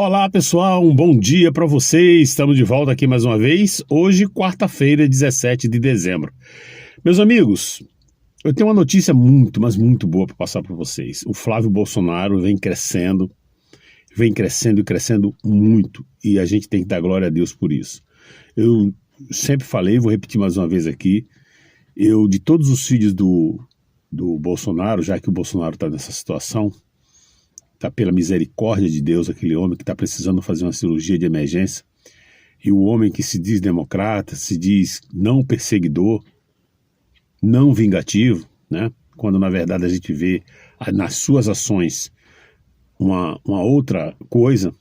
Olá pessoal, um bom dia para vocês. Estamos de volta aqui mais uma vez. Hoje, quarta-feira, 17 de dezembro. Meus amigos, eu tenho uma notícia muito, mas muito boa para passar para vocês. O Flávio Bolsonaro vem crescendo e crescendo muito. E a gente tem que dar glória a Deus por isso. Eu sempre falei, vou repetir mais uma vez aqui, de todos os filhos do Bolsonaro, já que o Bolsonaro está nessa situação, está pela misericórdia de Deus, aquele homem que está precisando fazer uma cirurgia de emergência, e o homem que se diz democrata, se diz não perseguidor, não vingativo, né? Quando na verdade a gente vê nas suas ações uma outra coisa,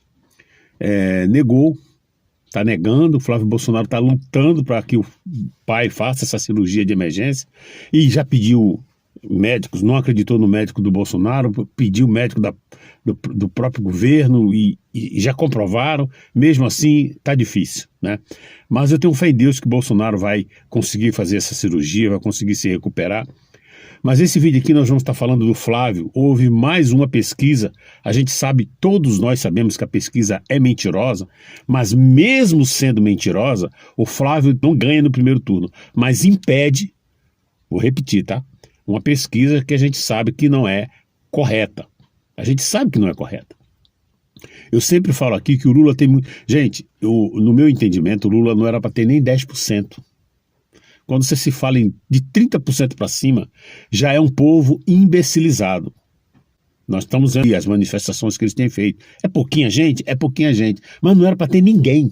está negando. O Flávio Bolsonaro está lutando para que o pai faça essa cirurgia de emergência e já pediu médicos, não acreditou no médico do Bolsonaro, pediu médico do próprio governo e já comprovaram. Mesmo assim está difícil, né? Mas eu tenho fé em Deus que Bolsonaro vai conseguir fazer essa cirurgia, vai conseguir se recuperar. Mas esse vídeo aqui nós vamos estar falando do Flávio. Houve mais uma pesquisa, a gente sabe, todos nós sabemos que a pesquisa é mentirosa, mas mesmo sendo mentirosa, o Flávio não ganha no primeiro turno, mas impede, vou repetir, tá? Uma pesquisa que a gente sabe que não é correta. A gente sabe que não é correta. Eu sempre falo aqui que o Lula tem muito... Gente, no meu entendimento, o Lula não era para ter nem 10%. Quando você se fala de 30% para cima, já é um povo imbecilizado. Nós estamos vendo as manifestações que eles têm feito. É pouquinha gente? É pouquinha gente. Mas não era para ter ninguém.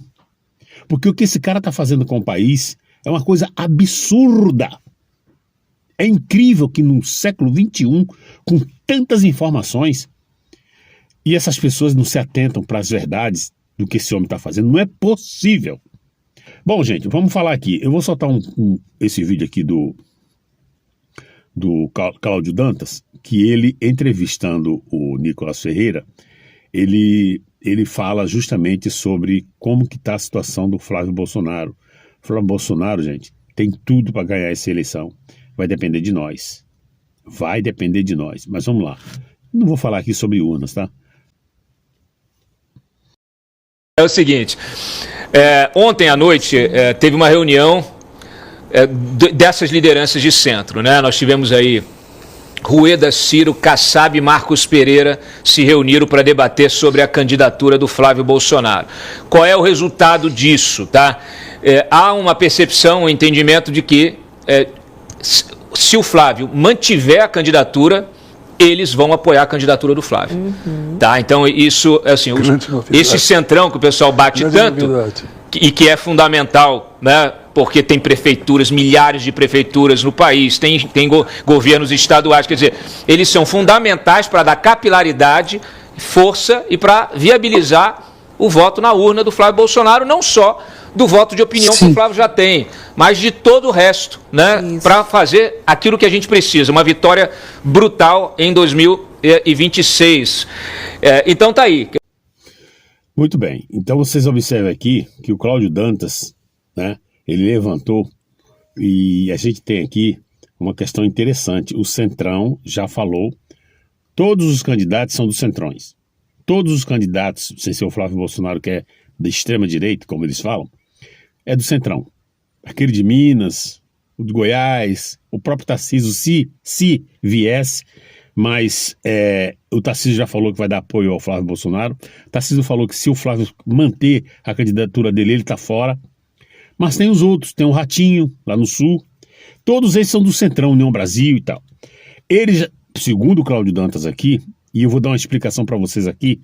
Porque o que esse cara está fazendo com o país é uma coisa absurda. É incrível que no século XXI, com tantas informações, e essas pessoas não se atentam para as verdades do que esse homem está fazendo. Não é possível. Bom, gente, vamos falar aqui. Eu vou soltar esse vídeo aqui do Cláudio Dantas, que ele, entrevistando o Nicolas Ferreira, ele fala justamente sobre como que está a situação do Flávio Bolsonaro. O Flávio Bolsonaro, gente, tem tudo para ganhar essa eleição. Vai depender de nós. Vai depender de nós. Mas vamos lá. Não vou falar aqui sobre urnas, tá? É o seguinte, ontem à noite teve uma reunião dessas lideranças de centro, né? Nós tivemos aí Rueda, Ciro, Kassab e Marcos Pereira se reuniram para debater sobre a candidatura do Flávio Bolsonaro. Qual é o resultado disso, tá? Há uma percepção, um entendimento de que se o Flávio mantiver a candidatura, eles vão apoiar a candidatura do Flávio. Tá? Então, isso, assim, esse centrão que o pessoal bate tanto, e que é fundamental, né? Porque tem prefeituras, milhares de prefeituras no país, tem governos estaduais, quer dizer, eles são fundamentais para dar capilaridade, força e para viabilizar o voto na urna do Flávio Bolsonaro, não só do voto de opinião que o Flávio já tem, mas de todo o resto, né, para fazer aquilo que a gente precisa, uma vitória brutal em 2026. Então tá aí. Muito bem, então vocês observam aqui que o Cláudio Dantas, né, ele levantou, e a gente tem aqui uma questão interessante. O Centrão já falou, todos os candidatos são dos Centrões. Todos os candidatos, sem ser o Flávio Bolsonaro, que é da extrema-direita, como eles falam, é do Centrão. Aquele de Minas, o de Goiás, o próprio Tarcísio, se viesse, mas o Tarcísio já falou que vai dar apoio ao Flávio Bolsonaro. O Tarcísio falou que se o Flávio manter a candidatura dele, ele está fora. Mas tem os outros, tem o Ratinho, lá no Sul. Todos eles são do Centrão, União Brasil e tal. Eles, segundo o Cláudio Dantas aqui, e eu vou dar uma explicação para vocês aqui,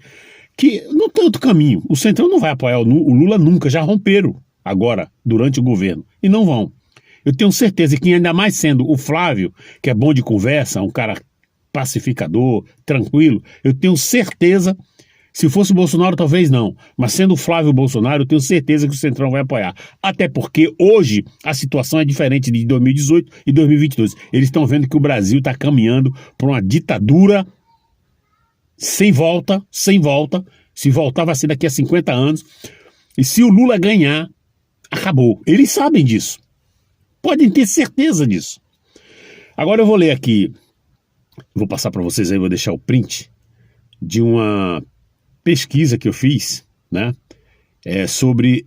que não tem outro caminho. O Centrão não vai apoiar o Lula nunca, já romperam agora, durante o governo, e não vão. Eu tenho certeza que, ainda mais sendo o Flávio, que é bom de conversa, um cara pacificador, tranquilo, eu tenho certeza, se fosse o Bolsonaro talvez não, mas sendo o Flávio Bolsonaro, eu tenho certeza que o Centrão vai apoiar. Até porque hoje a situação é diferente de 2018 e 2022. Eles estão vendo que o Brasil está caminhando para uma ditadura sem volta, sem volta. Se voltar vai ser daqui a 50 anos. E se o Lula ganhar, acabou. Eles sabem disso. Podem ter certeza disso. Agora eu vou ler aqui, vou passar para vocês aí, vou deixar o print de uma pesquisa que eu fiz, né, sobre...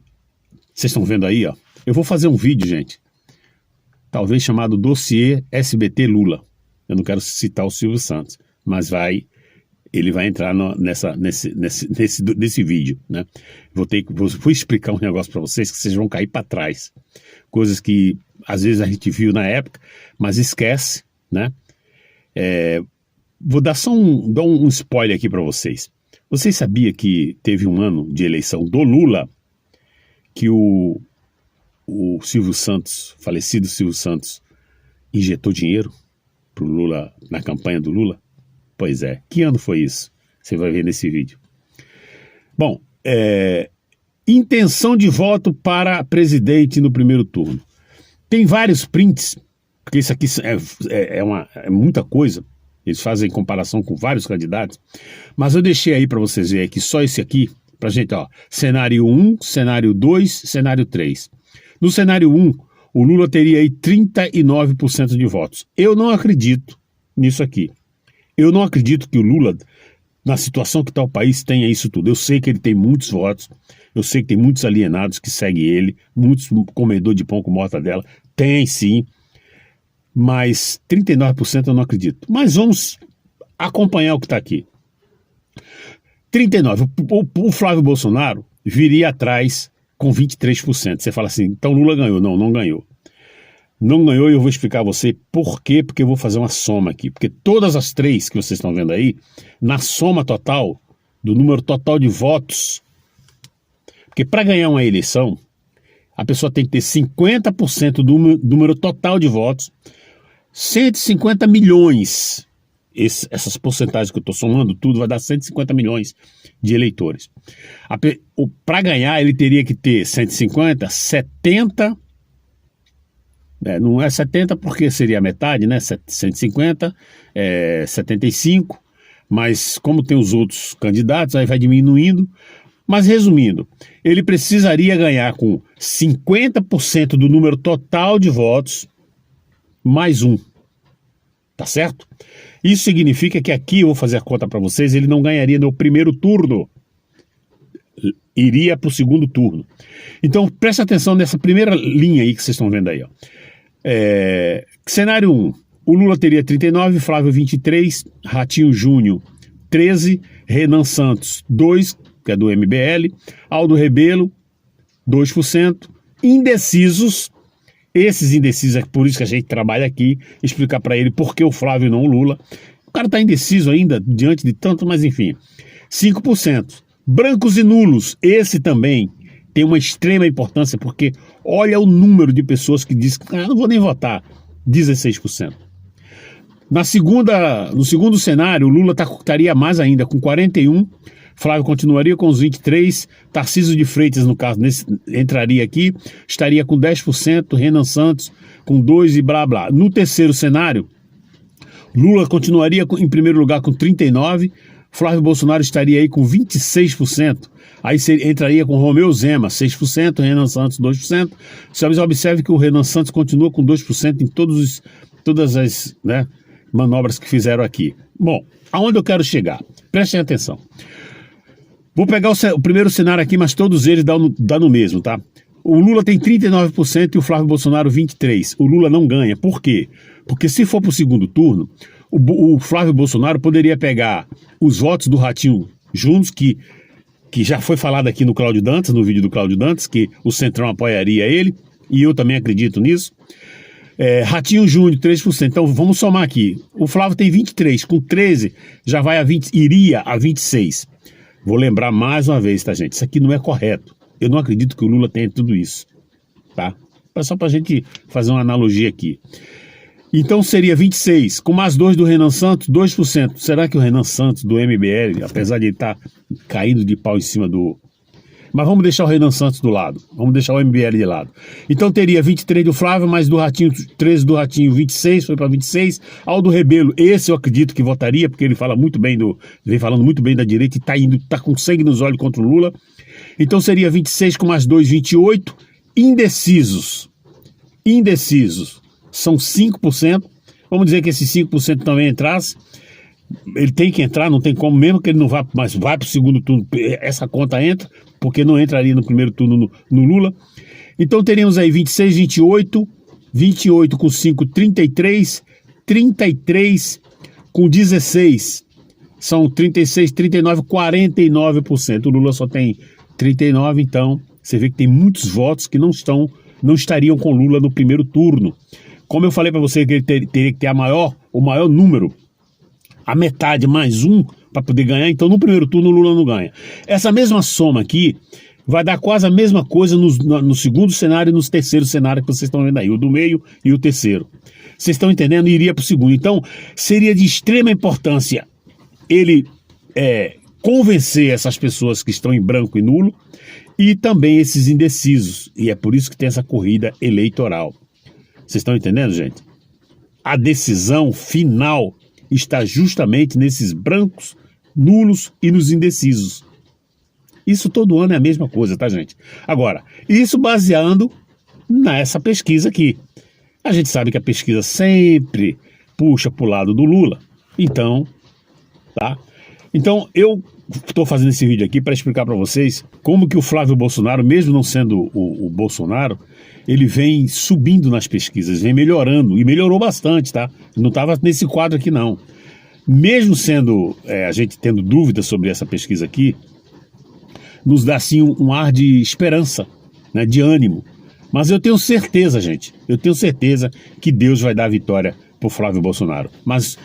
Vocês estão vendo aí, ó. Eu vou fazer um vídeo, gente, talvez chamado Dossiê SBT Lula. Eu não quero citar o Silvio Santos, mas ele vai entrar nesse vídeo, né? Vou explicar um negócio para vocês que vocês vão cair para trás. Coisas que às vezes a gente viu na época, mas esquece, né? Vou dar só um spoiler aqui para vocês. Vocês sabiam que teve um ano de eleição do Lula que o Silvio Santos, falecido Silvio Santos, injetou dinheiro pro Lula, na campanha do Lula? Pois é. Que ano foi isso? Você vai ver nesse vídeo. Bom, intenção de voto para presidente no primeiro turno. Tem vários prints, porque isso aqui é muita coisa. Eles fazem comparação com vários candidatos. Mas eu deixei aí para vocês verem aqui, só esse aqui, pra gente, ó. Cenário 1, cenário 2, cenário 3. No cenário 1, o Lula teria aí 39% de votos. Eu não acredito nisso aqui. Eu não acredito que o Lula, na situação que está o país, tenha isso tudo. Eu sei que ele tem muitos votos, eu sei que tem muitos alienados que seguem ele, muitos comedor de pão com mortadela. Tem sim, mas 39% eu não acredito. Mas vamos acompanhar o que está aqui. 39%. O Flávio Bolsonaro viria atrás com 23%. Você fala assim, então Lula ganhou. Não, não ganhou. Não ganhou e eu vou explicar a você por quê, porque eu vou fazer uma soma aqui. Porque todas as três que vocês estão vendo aí, na soma total, do número total de votos, porque para ganhar uma eleição, a pessoa tem que ter 50% do número total de votos, 150 milhões. Essas porcentagens que eu estou somando, tudo vai dar 150 milhões de eleitores. Para ganhar, ele teria que ter 150, 70... não é 70 porque seria a metade, né? 150, 75, mas como tem os outros candidatos, aí vai diminuindo. Mas resumindo, ele precisaria ganhar com 50% do número total de votos, mais um. Tá certo? Isso significa que aqui, eu vou fazer a conta para vocês, ele não ganharia no primeiro turno. Iria para o segundo turno. Então, presta atenção nessa primeira linha aí que vocês estão vendo aí, ó. Cenário 1, o Lula teria 39, Flávio 23, Ratinho Júnior 13, Renan Santos 2, que é do MBL, Aldo Rebelo 2%, indecisos, esses indecisos, é por isso que a gente trabalha aqui, explicar para ele por que o Flávio e não o Lula. O cara está indeciso ainda, diante de tanto, mas enfim, 5%. Brancos e nulos, esse também tem uma extrema importância, porque olha o número de pessoas que dizem que não vou nem votar, 16%. No segundo cenário, o Lula estaria mais ainda, com 41%, Flávio continuaria com os 23%, Tarcísio de Freitas, no caso, entraria aqui, estaria com 10%, Renan Santos com 2% e blá blá. No terceiro cenário, Lula continuaria em primeiro lugar com 39%, Flávio Bolsonaro estaria aí com 26%, aí entraria com Romeu Zema, 6%, Renan Santos, 2%. Vocês observem que o Renan Santos continua com 2% em todas as manobras que fizeram aqui. Bom, aonde eu quero chegar? Prestem atenção. Vou pegar o primeiro cenário aqui, mas todos eles dão no mesmo, tá? O Lula tem 39% e o Flávio Bolsonaro 23%. O Lula não ganha. Por quê? Porque se for para o segundo turno, o Flávio Bolsonaro poderia pegar os votos do Ratinho juntos, que já foi falado aqui no Cláudio Dantas, no vídeo do Cláudio Dantas, que o Centrão apoiaria ele, e eu também acredito nisso. Ratinho Júnior, 3%. Então vamos somar aqui. O Flávio tem 23%, com 13% já vai iria a 26%. Vou lembrar mais uma vez, tá, gente? Isso aqui não é correto. Eu não acredito que o Lula tenha tudo isso, tá? Só pra gente fazer uma analogia aqui. Então seria 26%, com mais 2% do Renan Santos, 2%. Será que o Renan Santos, do MBL, apesar de ele estar caindo de pau em cima do... Mas vamos deixar o Renan Santos do lado, vamos deixar o MBL de lado. Então teria 23% do Flávio, mais do Ratinho, 13% do Ratinho, 26%, foi para 26%. Aldo Rebelo, esse eu acredito que votaria, porque ele fala muito bem vem falando muito bem da direita e tá com sangue nos olhos contra o Lula. Então seria 26% com mais 2%, 28%. Indecisos são 5%. Vamos dizer que esses 5% também entrasse. Ele tem que entrar, não tem como, mesmo que ele não vá, mas vai para o segundo turno, essa conta entra, porque não entraria no primeiro turno no Lula. Então teríamos aí 26, 28, 28 com 5, 33, 33 com 16, são 36, 39, 49%. O Lula só tem 39, então você vê que tem muitos votos que não estariam com Lula no primeiro turno. Como eu falei para você que ele teria que ter o maior número, a metade mais um para poder ganhar, então no primeiro turno o Lula não ganha. Essa mesma soma aqui vai dar quase a mesma coisa no segundo cenário e no terceiro cenário que vocês estão vendo aí, o do meio e o terceiro. Vocês estão entendendo? Iria para o segundo. Então seria de extrema importância ele convencer essas pessoas que estão em branco e nulo e também esses indecisos. E é por isso que tem essa corrida eleitoral. Vocês estão entendendo, gente? A decisão final está justamente nesses brancos, nulos e nos indecisos. Isso todo ano é a mesma coisa, tá, gente? Agora, isso baseando nessa pesquisa aqui. A gente sabe que a pesquisa sempre puxa para o lado do Lula. Então, tá? Então, eu estou fazendo esse vídeo aqui para explicar para vocês como que o Flávio Bolsonaro, mesmo não sendo o Bolsonaro, ele vem subindo nas pesquisas, vem melhorando, e melhorou bastante, tá? Não estava nesse quadro aqui, não. Mesmo sendo, a gente tendo dúvidas sobre essa pesquisa aqui, nos dá, assim, um ar de esperança, né, de ânimo. Mas eu tenho certeza, gente, que Deus vai dar a vitória para o Flávio Bolsonaro. Mas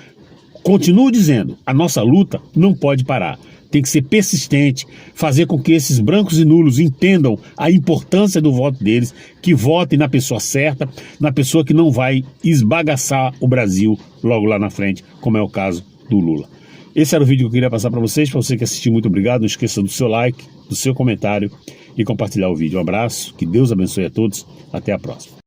continuo dizendo, a nossa luta não pode parar. Tem que ser persistente, fazer com que esses brancos e nulos entendam a importância do voto deles, que votem na pessoa certa, na pessoa que não vai esbagaçar o Brasil logo lá na frente, como é o caso do Lula. Esse era o vídeo que eu queria passar para vocês. Para você que assistiu, muito obrigado. Não esqueça do seu like, do seu comentário e compartilhar o vídeo. Um abraço, que Deus abençoe a todos. Até a próxima.